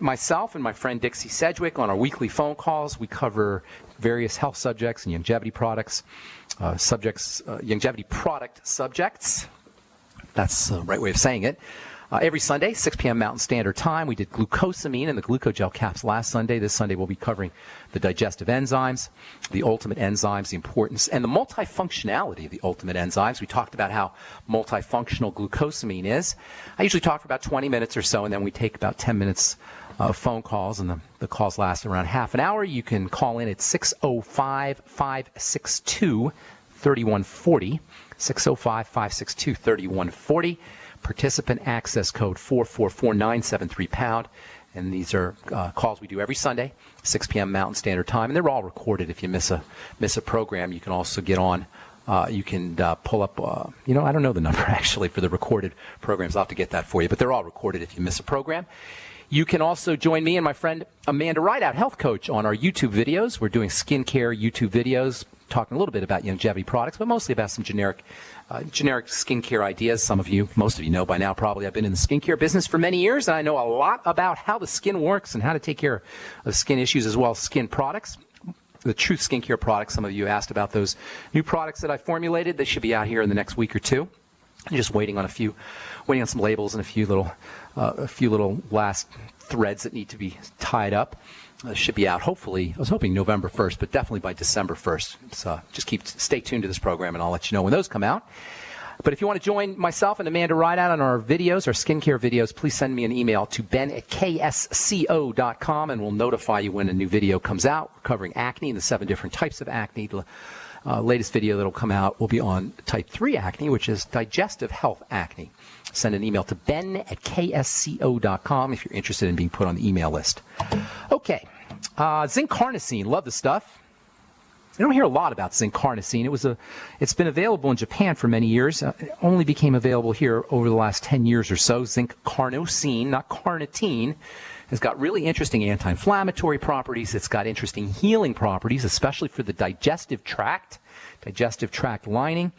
Myself and my friend Dixie Sedgwick on our weekly phone calls, we cover various health subjects and longevity products, longevity product subjects. That's the right way of saying it. Every Sunday, 6 p.m. Mountain Standard Time, we did glucosamine and the glucogel caps last Sunday. This Sunday, we'll be covering the digestive enzymes, the ultimate enzymes, the importance, and the multifunctionality of the ultimate enzymes. We talked about how multifunctional glucosamine is. I usually talk for about 20 minutes or so, and then we take about 10 minutes of phone calls, and the calls last around half an hour. You can call in at 605-562-3140, 605-562-3140. Participant access code 444-973-POUND. And these are calls we do every Sunday, 6 p.m. Mountain Standard Time. And they're all recorded. If you miss a program, you can also get on. You can pull up, I don't know the number actually for the recorded programs. I'll have to get that for you. But they're all recorded if you miss a program. You can also join me and my friend Amanda Rideout, health coach, on our YouTube videos. We're doing skincare YouTube videos, talking a little bit about longevity products, but mostly about some generic skincare ideas. Most of you know by now probably I've been in the skincare business for many years, and I know a lot about how the skin works and how to take care of skin issues as well as skin products. The Truth skincare products, some of you asked about those new products that I formulated. They should be out here in the next week or two. I'm just waiting on some labels and a few little last threads that need to be tied up. Should be out hopefully, I was hoping November 1st, but definitely by December 1st. So stay tuned to this program and I'll let you know when those come out. But if you want to join myself and Amanda Rideout on our videos, our skincare videos, please send me an email to ben@ksco.com and we'll notify you when a new video comes out. We're covering acne and the 7 different types of acne. The latest video that will come out will be on type 3 acne, which is digestive health acne. Send an email to ben@ksco.com if you're interested in being put on the email list. Okay, zinc carnosine, love the stuff. I don't hear a lot about zinc carnosine. It's been available in Japan for many years. It only became available here over the last 10 years or so. Zinc carnosine, not carnitine, has got really interesting anti-inflammatory properties. It's got interesting healing properties, especially for the digestive tract lining.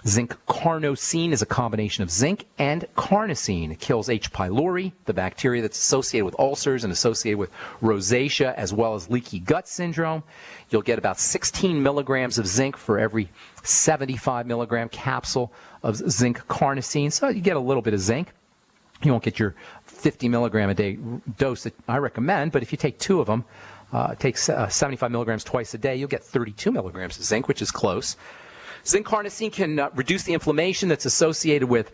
Zinc carnosine is a combination of zinc and carnosine. It kills H. pylori, the bacteria that's associated with ulcers and associated with rosacea, as well as leaky gut syndrome. You'll get about 16 milligrams of zinc for every 75 milligram capsule of zinc carnosine. So you get a little bit of zinc. You won't get your 50 milligram a day dose that I recommend, but if you take 2 of them, take 75 milligrams twice a day, you'll get 32 milligrams of zinc, which is close. Zinc carnosine can reduce the inflammation that's associated with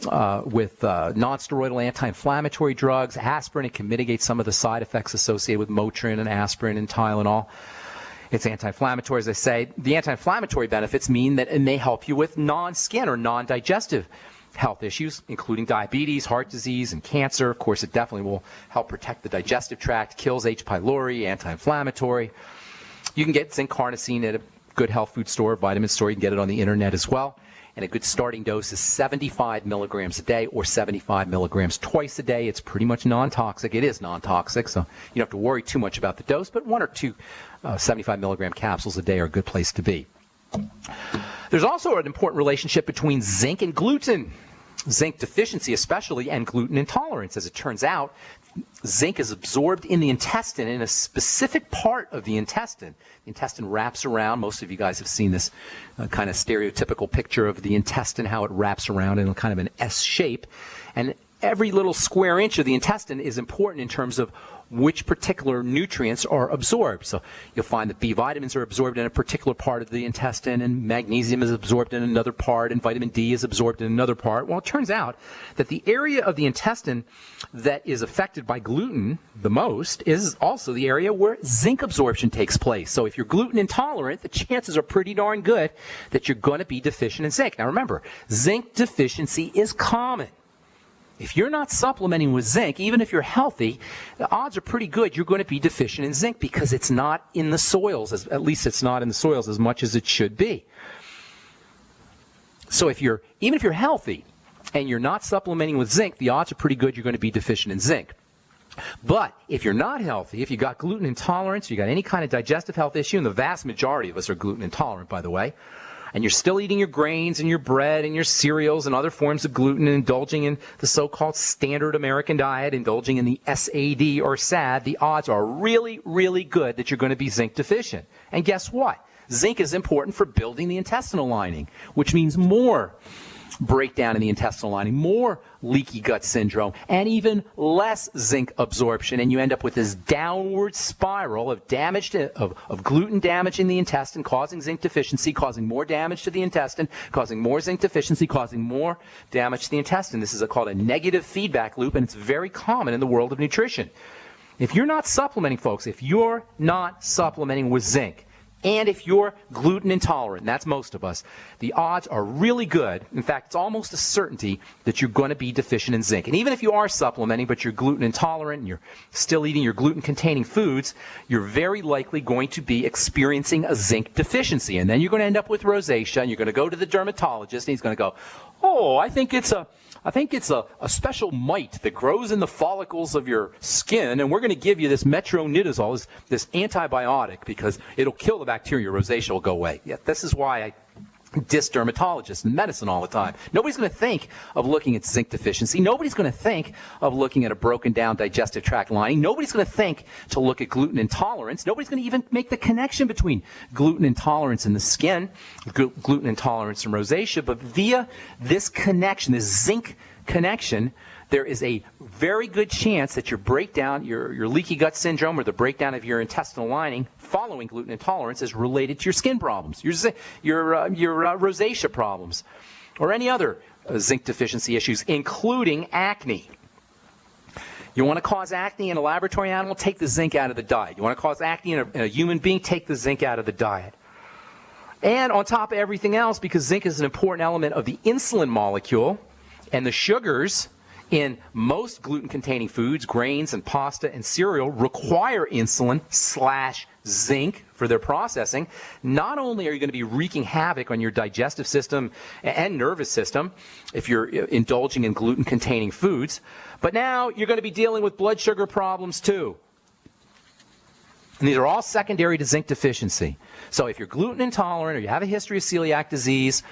non-steroidal anti-inflammatory drugs. Aspirin, it can mitigate some of the side effects associated with Motrin and aspirin and Tylenol. It's anti-inflammatory, as I say. The anti-inflammatory benefits mean that it may help you with non-skin or non-digestive health issues, including diabetes, heart disease, and cancer. Of course, it definitely will help protect the digestive tract, kills H. pylori, anti-inflammatory. You can get zinc carnosine at a good health food store, vitamin store. You can get it on the internet as well. And a good starting dose is 75 milligrams a day or 75 milligrams twice a day. It's pretty much non-toxic. It is non-toxic, so you don't have to worry too much about the dose, but 1 or 2 75 milligram capsules a day are a good place to be. There's also an important relationship between zinc and gluten. Zinc deficiency especially, and gluten intolerance. As it turns out, zinc is absorbed in the intestine, in a specific part of the intestine. The intestine wraps around. Most of you guys have seen this kind of stereotypical picture of the intestine, how it wraps around in kind of an S shape. And every little square inch of the intestine is important in terms of which particular nutrients are absorbed. So you'll find that B vitamins are absorbed in a particular part of the intestine, and magnesium is absorbed in another part, and vitamin D is absorbed in another part. Well, it turns out that the area of the intestine that is affected by gluten the most is also the area where zinc absorption takes place. So if you're gluten intolerant, the chances are pretty darn good that you're going to be deficient in zinc. Now remember, zinc deficiency is common. If you're not supplementing with zinc, even if you're healthy, the odds are pretty good you're going to be deficient in zinc because it's not in the soils, at least it's not in the soils as much as it should be. So even if you're healthy and you're not supplementing with zinc, the odds are pretty good you're going to be deficient in zinc. But if you're not healthy, if you got gluten intolerance, you got any kind of digestive health issue, and the vast majority of us are gluten intolerant, by the way, and you're still eating your grains and your bread and your cereals and other forms of gluten and indulging in the so-called standard American diet, indulging in the SAD or SAD, the odds are really, really good that you're going to be zinc deficient. And guess what? Zinc is important for building the intestinal lining, which means more breakdown in the intestinal lining, more leaky gut syndrome, and even less zinc absorption, and you end up with this downward spiral of damage of gluten damaging the intestine, causing zinc deficiency, causing more damage to the intestine, causing more zinc deficiency, causing more damage to the intestine. This is called a negative feedback loop, and it's very common in the world of nutrition. If you're not supplementing, folks, if you're not supplementing with zinc, and if you're gluten intolerant, and that's most of us, the odds are really good. In fact, it's almost a certainty that you're going to be deficient in zinc. And even if you are supplementing, but you're gluten intolerant and you're still eating your gluten-containing foods, you're very likely going to be experiencing a zinc deficiency. And then you're going to end up with rosacea, and you're going to go to the dermatologist, and he's going to go, oh, I think it's a special mite that grows in the follicles of your skin, and we're going to give you this metronidazole, this antibiotic, because it'll kill the bacteria. Rosacea will go away. Yeah, this is why I diss dermatologists and medicine all the time. Nobody's going to think of looking at zinc deficiency. Nobody's going to think of looking at a broken down digestive tract lining. Nobody's going to think to look at gluten intolerance. Nobody's going to even make the connection between gluten intolerance in the skin, gluten intolerance and rosacea. But via this connection, this zinc connection, there is a very good chance that your breakdown, your leaky gut syndrome, or the breakdown of your intestinal lining following gluten intolerance is related to your skin problems, your rosacea problems, or any other zinc deficiency issues, including acne. You want to cause acne in a laboratory animal? Take the zinc out of the diet. You want to cause acne in a human being? Take the zinc out of the diet. And on top of everything else, because zinc is an important element of the insulin molecule, and the sugars in most gluten-containing foods, grains and pasta and cereal, require insulin/zinc for their processing. Not only are you going to be wreaking havoc on your digestive system and nervous system if you're indulging in gluten-containing foods, but now you're going to be dealing with blood sugar problems too. And these are all secondary to zinc deficiency. So if you're gluten intolerant or you have a history of celiac disease,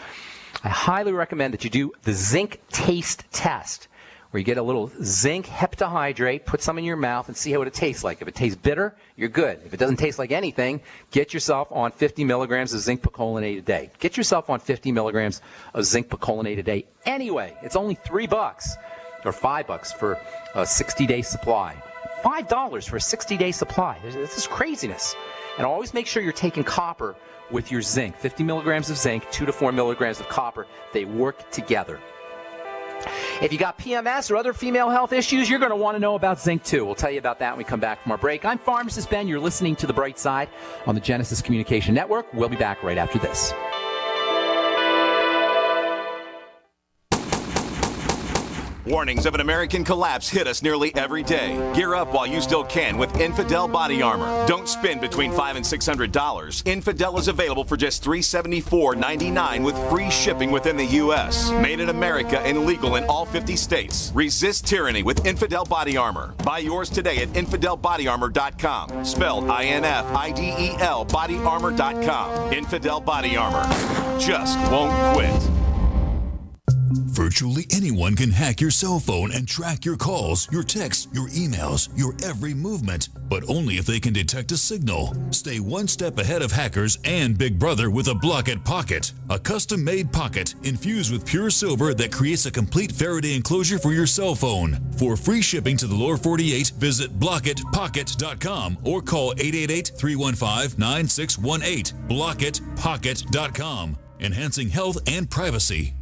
I highly recommend that you do the zinc taste test, where you get a little zinc heptahydrate, put some in your mouth, and see what it tastes like. If it tastes bitter, you're good. If it doesn't taste like anything, get yourself on 50 milligrams of zinc picolinate a day. Get yourself on 50 milligrams of zinc picolinate a day. Anyway, it's only $3 or $5 for a 60-day supply. $5 for a 60-day supply. This is craziness. And always make sure you're taking copper with your zinc. 50 milligrams of zinc, 2 to 4 milligrams of copper. They work together. If you got PMS or other female health issues, you're going to want to know about zinc too. We'll tell you about that when we come back from our break. I'm Pharmacist Ben. You're listening to The Bright Side on the Genesis Communication Network. We'll be back right after this. Warnings of an American collapse hit us nearly every day. Gear up while you still can with Infidel body armor. Don't spend between $500 and $600. Infidel is available for just $374.99 with free shipping within the U.S. Made in America and legal in all 50 states. Resist tyranny with Infidel body armor. Buy yours today at InfidelBodyArmor.com. Spelled INFIDEL bodyarmor.com. Infidel body armor. Just won't quit. Virtually anyone can hack your cell phone and track your calls, your texts, your emails, your every movement, but only if they can detect a signal. Stay one step ahead of hackers and Big Brother with a Block-It Pocket, a custom-made pocket infused with pure silver that creates a complete Faraday enclosure for your cell phone. For free shipping to the lower 48, visit blockitpocket.com or call 888-315-9618. blockitpocket.com, enhancing health and privacy.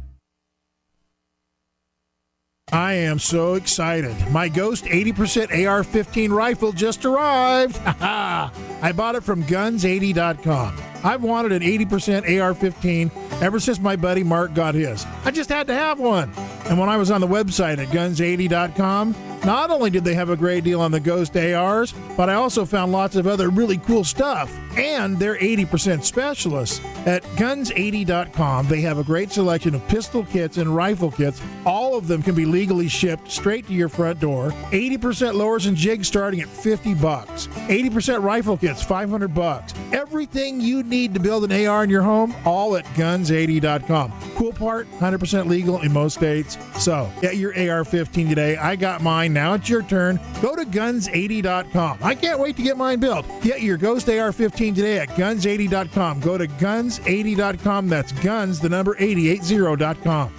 I am so excited. My Ghost 80% AR-15 rifle just arrived. I bought it from guns80.com. I've wanted an 80% AR-15 ever since my buddy Mark got his. I just had to have one. And when I was on the website at guns80.com, Not only did they have a great deal on the Ghost ARs, but I also found lots of other really cool stuff. And they're 80% specialists. At guns80.com, they have a great selection of pistol kits and rifle kits. All of them can be legally shipped straight to your front door. 80% lowers and jigs starting at $50. 80% rifle kits, $500. Everything you need to build an AR in your home, all at guns80.com. Cool part, 100% legal in most states. So, get your AR-15 today. I got mine. Now it's your turn. Go to guns80.com. I can't wait to get mine built. Get your Ghost AR-15 today at guns80.com. Go to guns80.com. That's guns, the number 880.com.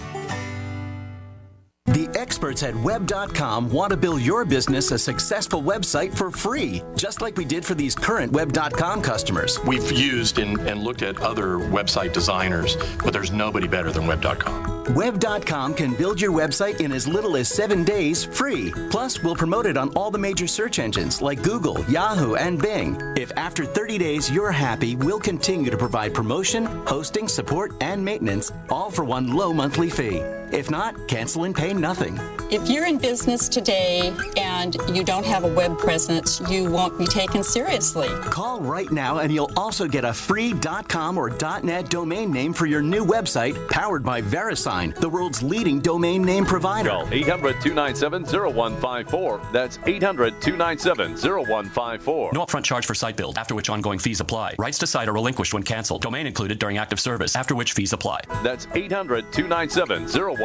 The experts at Web.com want to build your business a successful website for free, just like we did for these current Web.com customers. We've used and looked at other website designers, but there's nobody better than Web.com. Web.com can build your website in as little as 7 days free. Plus, we'll promote it on all the major search engines like Google, Yahoo, and Bing. If after 30 days you're happy, we'll continue to provide promotion, hosting, support, and maintenance, all for one low monthly fee. If not, cancel and pay nothing. If you're in business today and you don't have a web presence, you won't be taken seriously. Call right now and you'll also get a free .com or .net domain name for your new website powered by VeriSign, the world's leading domain name provider. Call 800-297-0154. That's 800-297-0154. No upfront charge for site build, after which ongoing fees apply. Rights to site are relinquished when canceled. Domain included during active service, after which fees apply. That's 800-297-0154.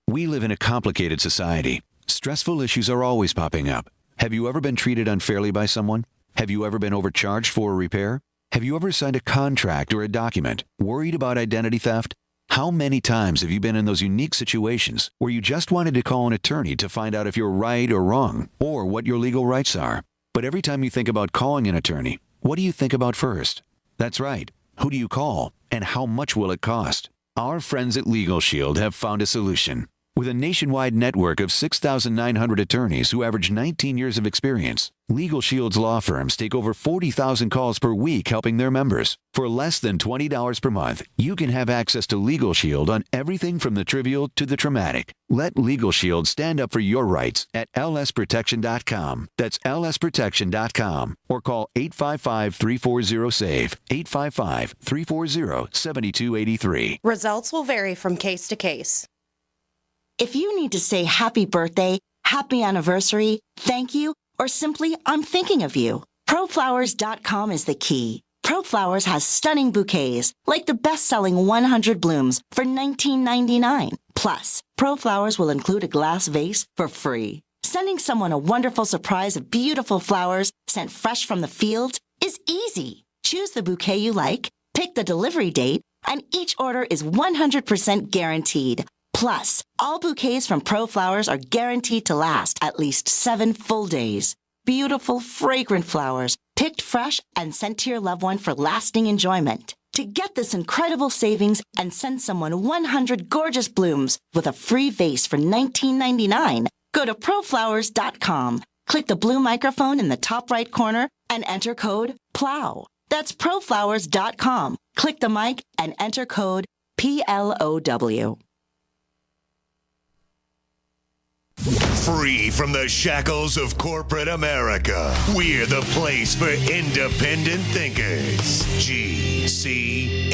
We live in a complicated society. Stressful issues are always popping up. Have you ever been treated unfairly by someone? Have you ever been overcharged for a repair? Have you ever signed a contract or a document worried about identity theft? How many times have you been in those unique situations where you just wanted to call an attorney to find out if you're right or wrong, or what your legal rights are? But every time you think about calling an attorney, what do you think about first? That's right. Who do you call, and how much will it cost? Our friends at Legal Shield have found a solution. With a nationwide network of 6,900 attorneys who average 19 years of experience, Legal Shield's law firms take over 40,000 calls per week helping their members. For less than $20 per month, you can have access to Legal Shield on everything from the trivial to the traumatic. Let Legal Shield stand up for your rights at lsprotection.com. That's lsprotection.com. Or call 855-340-SAVE, 855-340-7283. Results will vary from case to case. If you need to say happy birthday, happy anniversary, thank you, or simply I'm thinking of you, ProFlowers.com is the key. ProFlowers has stunning bouquets, like the best-selling 100 blooms for $19.99. Plus, ProFlowers will include a glass vase for free. Sending someone a wonderful surprise of beautiful flowers sent fresh from the fields is easy. Choose the bouquet you like, pick the delivery date, and each order is 100% guaranteed. Plus, all bouquets from ProFlowers are guaranteed to last at least 7 full days. Beautiful, fragrant flowers, picked fresh and sent to your loved one for lasting enjoyment. To get this incredible savings and send someone 100 gorgeous blooms with a free vase for $19.99, go to ProFlowers.com. Click the blue microphone in the top right corner and enter code PLOW. That's ProFlowers.com. Click the mic and enter code PLOW. Free from the shackles of corporate America, we're the place for independent thinkers. GCN.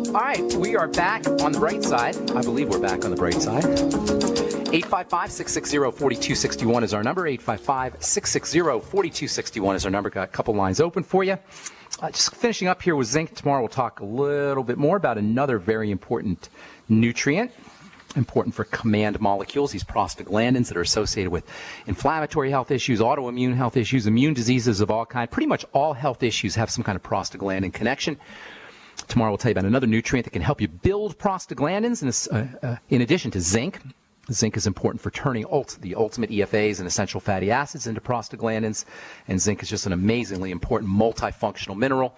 All right, we are back on the bright side. I believe we're back on the bright side. 855-660-4261 is our number. 855-660-4261 is our number. Got a couple lines open for you. Just finishing up here with zinc. Tomorrow we'll talk a little bit more about another very important nutrient, important for command molecules, these prostaglandins that are associated with inflammatory health issues, autoimmune health issues, immune diseases of all kinds. Pretty much all health issues have some kind of prostaglandin connection. Tomorrow we'll tell you about another nutrient that can help you build prostaglandins in addition to zinc. Zinc is important for turning the ultimate EFAs and essential fatty acids into prostaglandins, and zinc is just an amazingly important multifunctional mineral.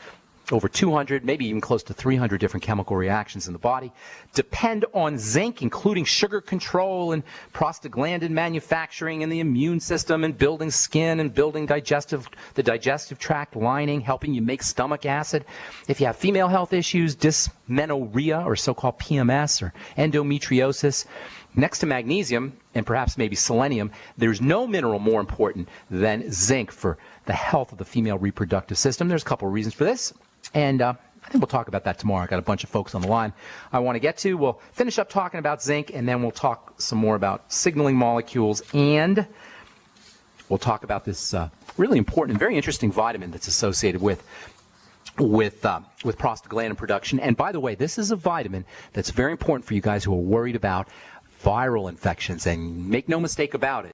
Over 200, maybe even close to 300 different chemical reactions in the body depend on zinc, including sugar control and prostaglandin manufacturing and the immune system and building skin and building the digestive tract lining, helping you make stomach acid. If you have female health issues, dysmenorrhea or so-called PMS or endometriosis, next to magnesium and perhaps maybe selenium, there's no mineral more important than zinc for the health of the female reproductive system. There's a couple of reasons for this, and I think we'll talk about that tomorrow. I got a bunch of folks on the line I want to get to. We'll finish up talking about zinc, and then we'll talk some more about signaling molecules, and we'll talk about this really important and very interesting vitamin that's associated with prostaglandin production. And by the way, this is a vitamin that's very important for you guys who are worried about viral infections. And make no mistake about it,